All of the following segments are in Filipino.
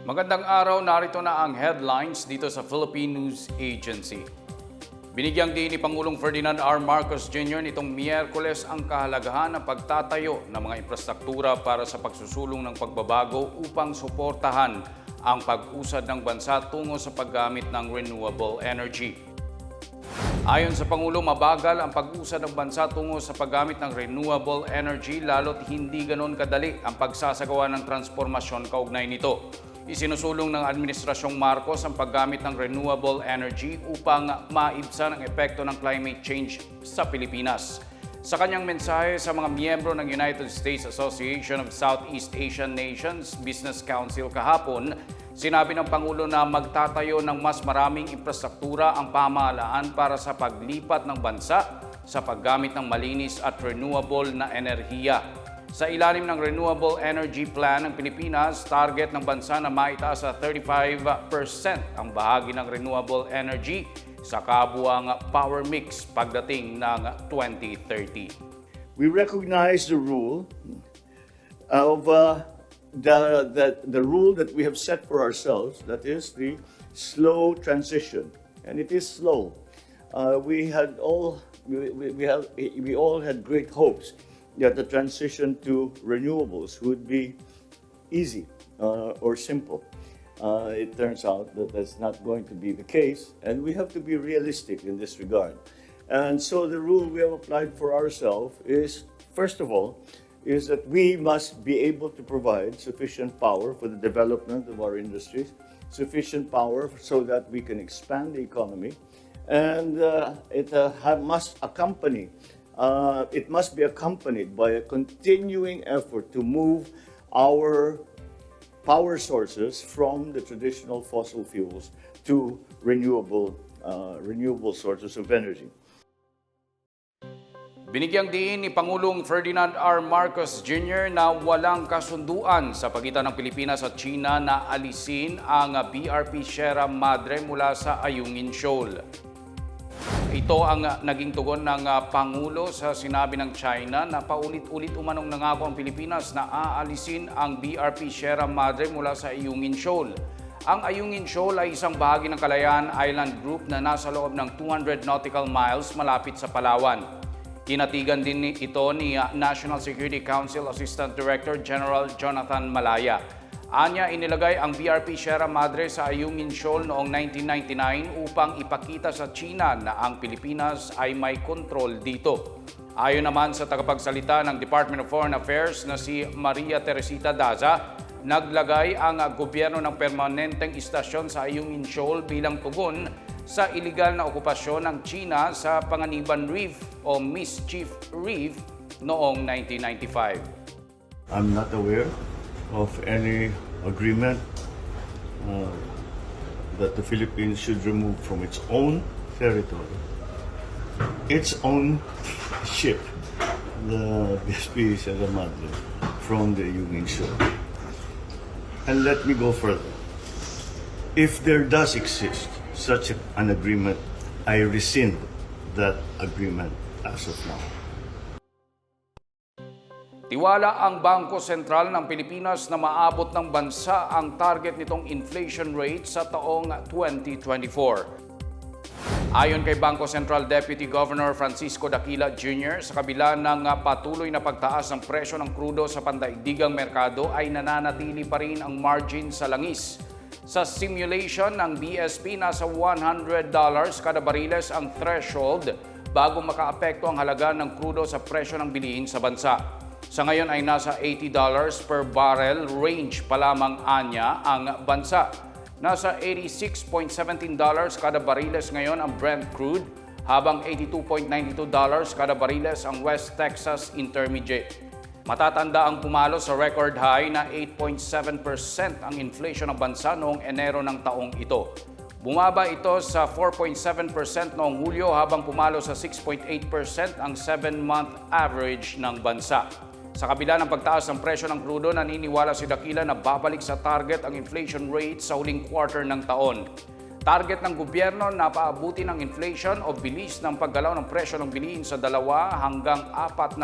Magandang araw, narito na ang headlines dito sa Philippine News Agency. Binigyang din ni Pangulong Ferdinand R. Marcos Jr. nitong Miyerkules ang kahalagahan ng pagtatayo ng mga infrastruktura para sa pagsusulong ng pagbabago upang suportahan ang pag-usad ng bansa tungo sa paggamit ng renewable energy. Ayon sa Pangulo, mabagal ang pag-usad ng bansa tungo sa paggamit ng renewable energy lalo't hindi ganon kadali ang pagsasagawa ng transformasyon kaugnay nito. Isinusulong ng Administrasyong Marcos ang paggamit ng renewable energy upang maibsan ang epekto ng climate change sa Pilipinas. Sa kanyang mensahe sa mga miyembro ng United States Association of Southeast Asian Nations Business Council kahapon, sinabi ng Pangulo na magtatayo ng mas maraming infrastruktura ang pamahalaan para sa paglipat ng bansa sa paggamit ng malinis at renewable na enerhiya. Sa ilalim ng Renewable Energy Plan ng Pilipinas, target ng bansa na maitaas sa 35% ang bahagi ng renewable energy sa kabuuang power mix pagdating ng 2030. We recognize the rule of the rule that we have set for ourselves, that is the slow transition, and it is slow. We all had great hopes that the transition to renewables would be easy or simple. It turns out that that's not going to be the case, and we have to be realistic in this regard. And so the rule we have applied for ourselves is, first of all, is that we must be able to provide sufficient power for the development of our industries, sufficient power so that we can expand the economy, and it must be accompanied by a continuing effort to move our power sources from the traditional fossil fuels to renewable sources of energy. Binigyang diin ni Pangulong Ferdinand R. Marcos Jr. na walang kasunduan sa pagitan ng Pilipinas at China na alisin ang BRP Sierra Madre mula sa Ayungin Shoal. Ito ang naging tugon ng Pangulo sa sinabi ng China na paulit-ulit umanong nangako ang Pilipinas na aalisin ang BRP Sierra Madre mula sa Ayungin Shoal. Ang Ayungin Shoal ay isang bahagi ng Kalayaan Island Group na nasa loob ng 200 nautical miles malapit sa Palawan. Tinatigan din ito ni National Security Council Assistant Director General Jonathan Malaya. Anya, inilagay ang BRP Sierra Madre sa Ayungin Shoal noong 1999 upang ipakita sa China na ang Pilipinas ay may kontrol dito. Ayon naman sa tagapagsalita ng Department of Foreign Affairs na si Maria Teresita Daza, naglagay ang gobyerno ng permanenteng istasyon sa Ayungin Shoal bilang tugon sa iligal na okupasyon ng China sa Panganiban Reef o Mischief Reef noong 1995. I'm not aware of any agreement that the Philippines should remove from its own territory its own ship, the BSP Sierra Madre, from the Ayungin Shoal. And let me go further. If there does exist such an agreement, I rescind that agreement as of now. Tiwala ang Bangko Sentral ng Pilipinas na maabot ng bansa ang target nitong inflation rate sa taong 2024. Ayon kay Bangko Sentral Deputy Governor Francisco Daquila Jr., sa kabila ng patuloy na pagtaas ng presyo ng krudo sa pandaigdigang merkado ay nananatili pa rin ang margin sa langis. Sa simulation ng BSP, nasa $100 kada bariles ang threshold bago makaapekto ang halaga ng krudo sa presyo ng bilihin sa bansa. Sa ngayon ay nasa $80 per barrel range pa lamang anya ang bansa. Nasa $86.17 kada bariles ngayon ang Brent crude, habang $82.92 kada bariles ang West Texas Intermediate. Matatanda ang pumalo sa record high na 8.7% ang inflation ng bansa noong Enero ng taong ito. Bumaba ito sa 4.7% noong Hulyo habang pumalo sa 6.8% ang 7-month average ng bansa. Sa kabila ng pagtaas ng presyo ng krudo, naniniwala si Daquila na babalik sa target ang inflation rate sa huling quarter ng taon. Target ng gobyerno na paabuti ng inflation o bilis ng paggalaw ng presyo ng bilihin sa 2 hanggang 4%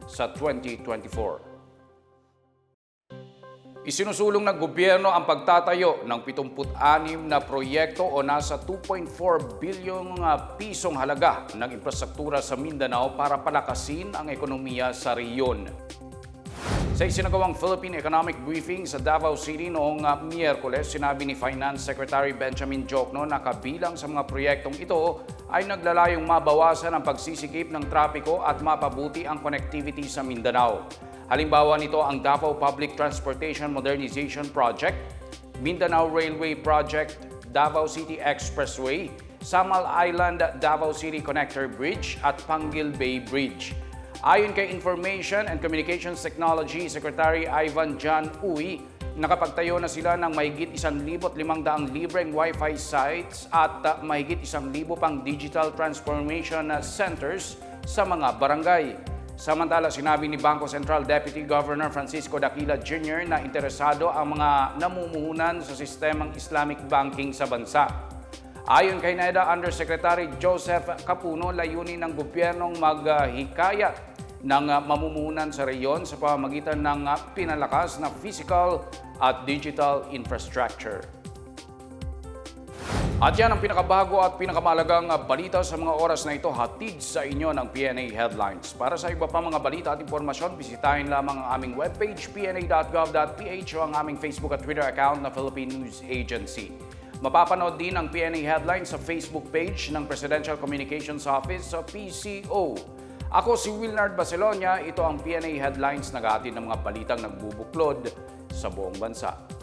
sa 2024. Isinusulong ng gobyerno ang pagtatayo ng 76 na proyekto o nasa 2.4 bilyong pisong halaga ng infrastruktura sa Mindanao para palakasin ang ekonomiya sa rehiyon. Sa isinagawang Philippine Economic Briefing sa Davao City noong Miyerkules, sinabi ni Finance Secretary Benjamin Jokno na kabilang sa mga proyektong ito ay naglalayong mabawasan ang pagsisikip ng trapiko at mapabuti ang connectivity sa Mindanao. Halimbawa nito ang Davao Public Transportation Modernization Project, Mindanao Railway Project, Davao City Expressway, Samal Island Davao City Connector Bridge at Panguil Bay Bridge. Ayon kay Information and Communications Technology Secretary Ivan John Uy, nakapagtayo na sila ng mahigit 1,500 libreng Wi-Fi sites at mahigit 1,000 pang digital transformation centers sa mga barangay. Samantala, sinabi ni Bangko Sentral Deputy Governor Francisco Daquila Jr. na interesado ang mga namumuhunan sa sistemang Islamic banking sa bansa. Ayon kay NEDA Undersecretary Joseph Capuno, layunin ng gobyernong maghikayat ng mamumuhunan sa rehiyon sa pamamagitan ng pinalakas na physical at digital infrastructure. At yan ang pinakabago at pinakamalagang balita sa mga oras na ito, hatid sa inyo ng PNA Headlines. Para sa iba pa mga balita at impormasyon, bisitahin lamang ang aming webpage pna.gov.ph o ang aming Facebook at Twitter account na Philippine News Agency. Mapapanood din ang PNA Headlines sa Facebook page ng Presidential Communications Office sa PCO. Ako si Wilnard Bacelonia, ito ang PNA Headlines, nag-aatid ng mga balitang nagbubuklod sa buong bansa.